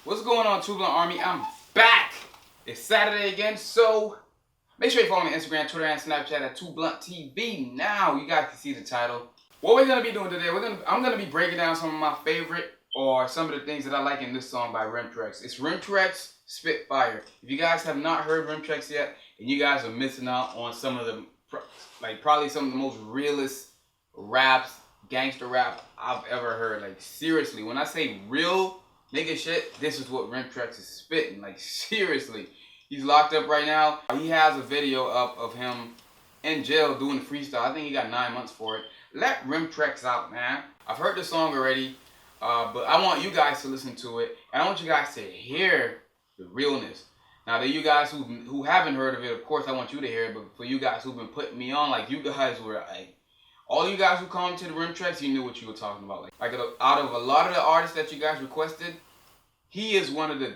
What's going on, True Blunt Army? I'm back. It's Saturday again, so make sure you follow me on Instagram, Twitter, and Snapchat at 2BluntTV. Now you guys can see the title. What we're gonna be doing today, I'm gonna be breaking down some of my favorite or some of the things that I like in this song by Remtrex. It's Remtrex SPITFIRE. If you guys have not heard Remtrex yet, and you guys are missing out on some of the, probably some of the most realest raps, gangster rap I've ever heard. Like seriously, when I say real nigga shit, this is what Remtrex is spitting. Like seriously, he's locked up right now. He has a video up of him in jail doing the freestyle. I think he got 9 months for it. Let Remtrex out, man. I've heard the song already, but I want you guys to listen to it, and I want you guys to hear the realness. Now, to you guys who haven't heard of it, of course I want you to hear it, but for you guys who've been putting me on, like you guys were like, all you guys who come to the Remtrex, you knew what you were talking about. Like out of a lot of the artists that you guys requested, he is one of the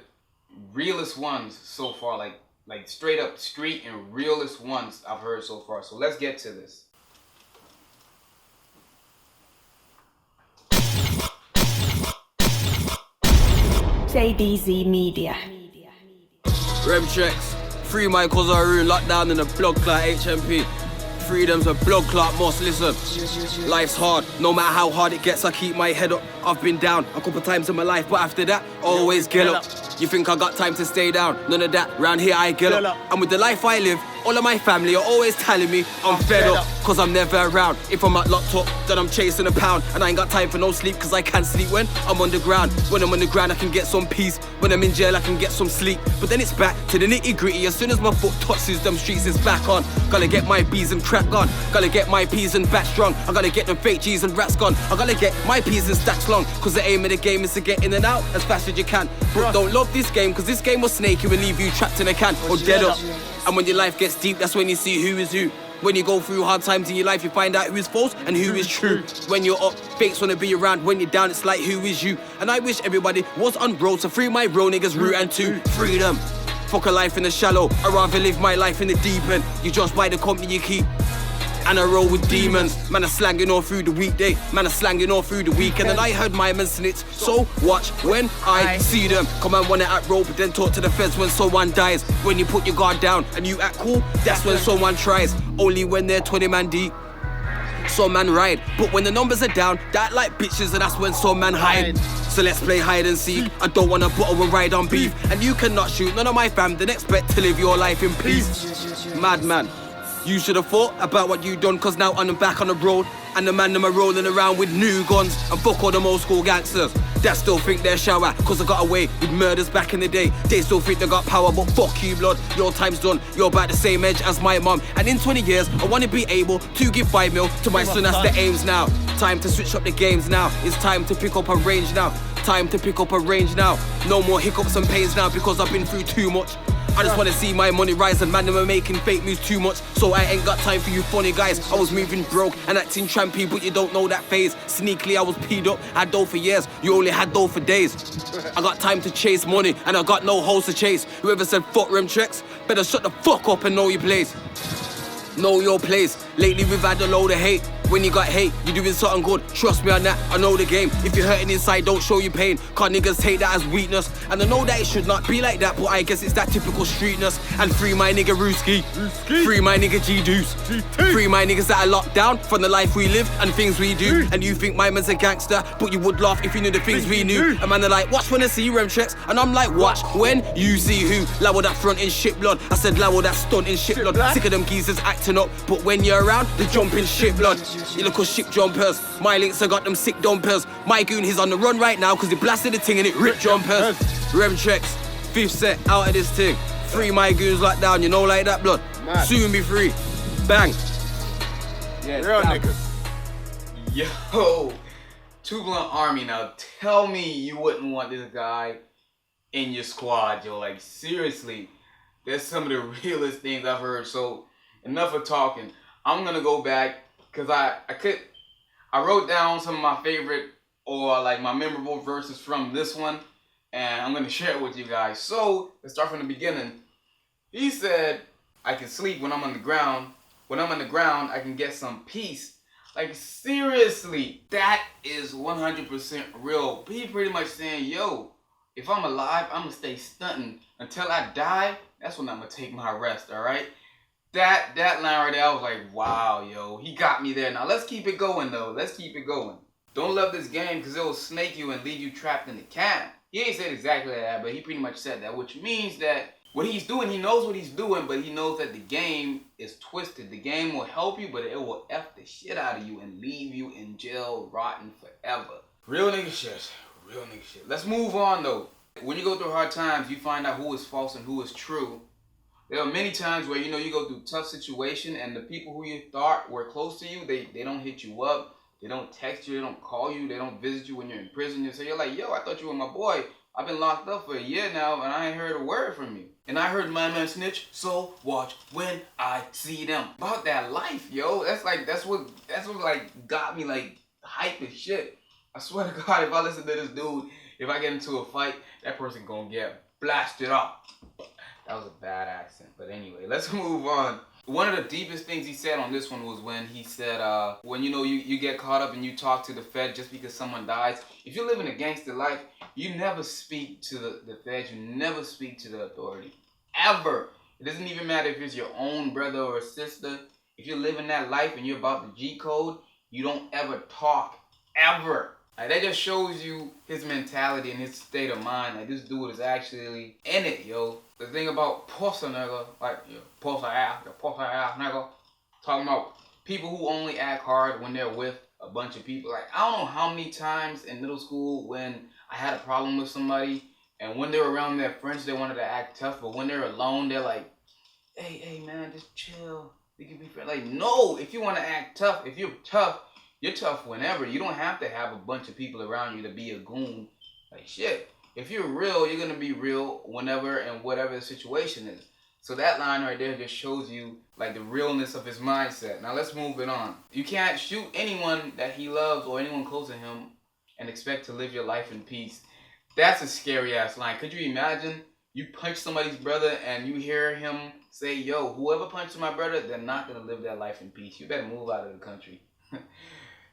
realest ones so far, like straight up street and realest ones I've heard so far. So let's get to this. JDZ Media. Remtrex, free my cause I ruin lockdown in the blood clot HMP. Freedom's a blood clot must listen. Life's hard, no matter how hard it gets, I keep my head up. I've been down a couple times in my life, but after that, always get up. You think I got time to stay down? None of that, round here I get up. And with the life I live, all of my family are always telling me I'm fed up, cause I'm never around. If I'm at locked up, then I'm chasing a pound. And I ain't got time for no sleep, cause I can't sleep when I'm on the ground. When I'm on the ground, I can get some peace. When I'm in jail, I can get some sleep. But then it's back to the nitty gritty. As soon as my foot touches them streets, it's back on. Gotta get my B's and crack on. Gotta get my P's and back strong. I gotta get them fake G's and rats gone. I gotta get my P's and stacks long, cause the aim of the game is to get in and out as fast as you can. But don't love this game, cause this game will snake you and leave you trapped in a can or dead up. And when your life gets deep, that's when you see who is who. When you go through hard times in your life, you find out who is false and who is true. When you're up, fakes wanna be around. When you're down, it's like who is you. And I wish everybody was on road to free my bro niggas root and to freedom. Fuck a life in the shallow, I'd rather live my life in the deep end. You just buy the company you keep, and I roll with demons. Man, I'm slanging all through the weekday. Man, I'm slanging all through the weekend. And I heard my man snitch, so watch when I see them. Come and wanna act rope, but then talk to the feds when someone dies. When you put your guard down and you act cool, that's when someone tries. Only when they're 20 man deep, some man ride. But when the numbers are down, they act like bitches, and that's when some man hide. So let's play hide and seek. I don't wanna bottle and ride on beef. And you cannot shoot none of my fam, then expect to live your life in peace. Madman, you should have thought about what you done, cause now I'm back on the road. And the man them are rolling around with new guns. And fuck all them old school gangsters that still think they're shower, cause I got away with murders back in the day. They still think they got power, but fuck you blood, your time's done. You're about the same age as my mum. And in 20 years, I wanna be able to give 5 mil to my son, that's the aims now. Time to switch up the games now. It's time to pick up a range now. Time to pick up a range now. No more hiccups and pains now, because I've been through too much. I just wanna see my money rise, and man, them are making fake moves too much. So I ain't got time for you funny guys. I was moving broke and acting trampy, but you don't know that phase. Sneakily I was peed up, had dough for years, you only had dough for days. I got time to chase money, and I got no hoes to chase. Whoever said fuck Remtrex, better shut the fuck up and know your place. Know your place. Lately we've had a load of hate. When you got hate, you're doing something good. Trust me on that, I know the game. If you're hurting inside, don't show your pain, cause niggas take that as weakness. And I know that it should not be like that, but I guess it's that typical streetness. And free my nigga Rooski, free my nigga G-Deuce, free my niggas that are locked down from the life we live and things we do. And you think my man's a gangster, but you would laugh if you knew the things we knew. And man, they're like, watch when I see Remtrex, and I'm like, watch when you see who. Lower that front in shit blood, I said lower that stunt in shit blood. Sick of them geezers acting up, but when you're around, they jump in shit blood. You look ship jumpers, my links have got them sick dumpers. My goon, he's on the run right now, cause he blasted the ting and it ripped jumpers. Remtrex, 5th set out of this thing. Free my goons locked down, you know, like that blood. Mad. Soon be free. Bang. Yeah, real niggas. Yo, 2 Blunt Army, now tell me you wouldn't want this guy in your squad, yo. Like seriously, that's some of the realest things I've heard. So enough of talking. I'm gonna go back, cause I wrote down some of my favorite or like my memorable verses from this one, and I'm gonna share it with you guys. So let's start from the beginning. He said, I can sleep when I'm on the ground. When I'm on the ground, I can get some peace. Like seriously, that is 100% real. He pretty much saying, yo, If I'm alive, I'm gonna stay stunting until I die. That's when I'm gonna take my rest, all right? That line right there, I was like, wow, yo, he got me there. Now let's keep it going though. Let's keep it going. Don't love this game because it will snake you and leave you trapped in the can. He ain't said exactly that, but he pretty much said that, which means that what he's doing, he knows what he's doing, but he knows that the game is twisted. The game will help you, but it will F the shit out of you and leave you in jail rotten forever. Real nigga shit. Real nigga shit. Let's move on though. When you go through hard times, you find out who is false and who is true. There are many times where, you know, you go through tough situation and the people who you thought were close to you, they don't hit you up. They don't text you, they don't call you, they don't visit you when you're in prison. So you're like, yo, I thought you were my boy. I've been locked up for a year now and I ain't heard a word from you. And I heard my man snitch, so watch when I see them. About that life, yo. That's what like got me like hype as shit. I swear to God, if I listen to this dude, if I get into a fight, that person gonna get blasted up. That was a bad accent, but anyway, let's move on. One of the deepest things he said on this one was when he said, when you know you get caught up and you talk to the Fed just because someone dies. If you live in a gangster life, you never speak to the Feds, you never speak to the authority. Ever. It doesn't even matter if it's your own brother or sister. If you're living that life and you're about the G code, you don't ever talk. Ever. Like, that just shows you his mentality and his state of mind. Like, this dude is actually in it, yo. The thing about pussy nigga, like, pussy ass nigga, talking about people who only act hard when they're with a bunch of people. Like, I don't know how many times in middle school when I had a problem with somebody, and when they're around their friends, they wanted to act tough, but when they're alone, they're like, hey, man, just chill. We can be friends. Like, no, if you want to act tough, if you're tough whenever. You don't have to have a bunch of people around you to be a goon. Like, shit. If you're real, you're going to be real whenever and whatever the situation is. So that line right there just shows you, like, the realness of his mindset. Now, let's move it on. You can't shoot anyone that he loves or anyone close to him and expect to live your life in peace. That's a scary-ass line. Could you imagine you punch somebody's brother and you hear him say, yo, whoever punched my brother, they're not going to live their life in peace. You better move out of the country.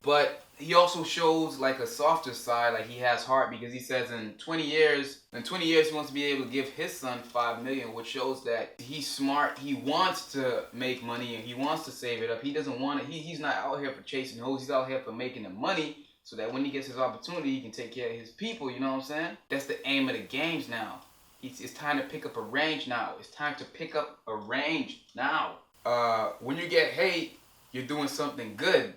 But he also shows like a softer side, like he has heart, because he says in 20 years he wants to be able to give his son $5 million, which shows that he's smart. He wants to make money and he wants to save it up. He doesn't want it. He's not out here for chasing hoes. He's out here for making the money so that when he gets his opportunity, he can take care of his people. You know what I'm saying? That's the aim of the games now. It's time to pick up a range now. It's time to pick up a range now. When you get hate, you're doing something good.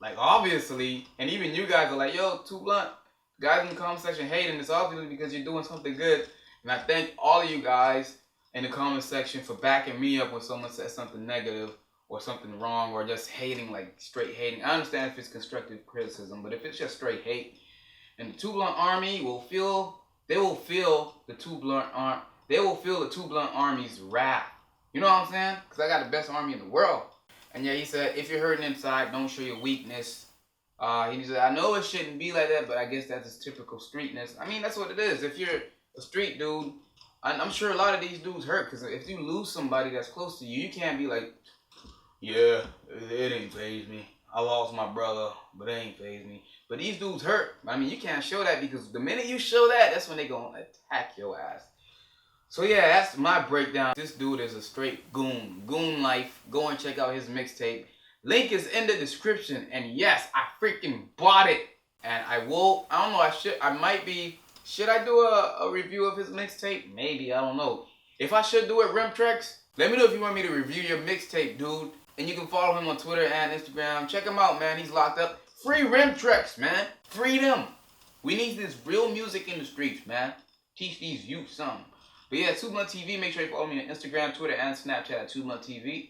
Like, obviously, and even you guys are like, yo, Too Blunt. Guys in the comment section hating, it's obviously because you're doing something good. And I thank all of you guys in the comment section for backing me up when someone says something negative or something wrong or just hating, like straight hating. I understand if it's constructive criticism, but if it's just straight hate, and the Too Blunt Army will feel, they will feel the Too Blunt Army's wrath. You know what I'm saying? Because I got the best army in the world. And yeah, he said, if you're hurting inside, don't show your weakness. He said, I know it shouldn't be like that, but I guess that's his typical streetness. I mean, that's what it is. If you're a street dude, I'm sure a lot of these dudes hurt. Because if you lose somebody that's close to you, you can't be like, yeah, it ain't faze me. I lost my brother, but it ain't faze me. But these dudes hurt. I mean, you can't show that because the minute you show that, that's when they gonna attack your ass. So yeah, that's my breakdown. This dude is a straight goon. Goon life. Go and check out his mixtape. Link is in the description. And yes, I freaking bought it. And I don't know, should I do a review of his mixtape? Maybe, I don't know. If I should do it, Remtrex, let me know if you want me to review your mixtape, dude. And you can follow him on Twitter and Instagram. Check him out, man. He's locked up. Free Remtrex, man. Free them. We need this real music in the streets, man. Teach these youth something. But yeah, Too Blunt TV. Make sure you follow me on Instagram, Twitter, and Snapchat at Too Blunt TV.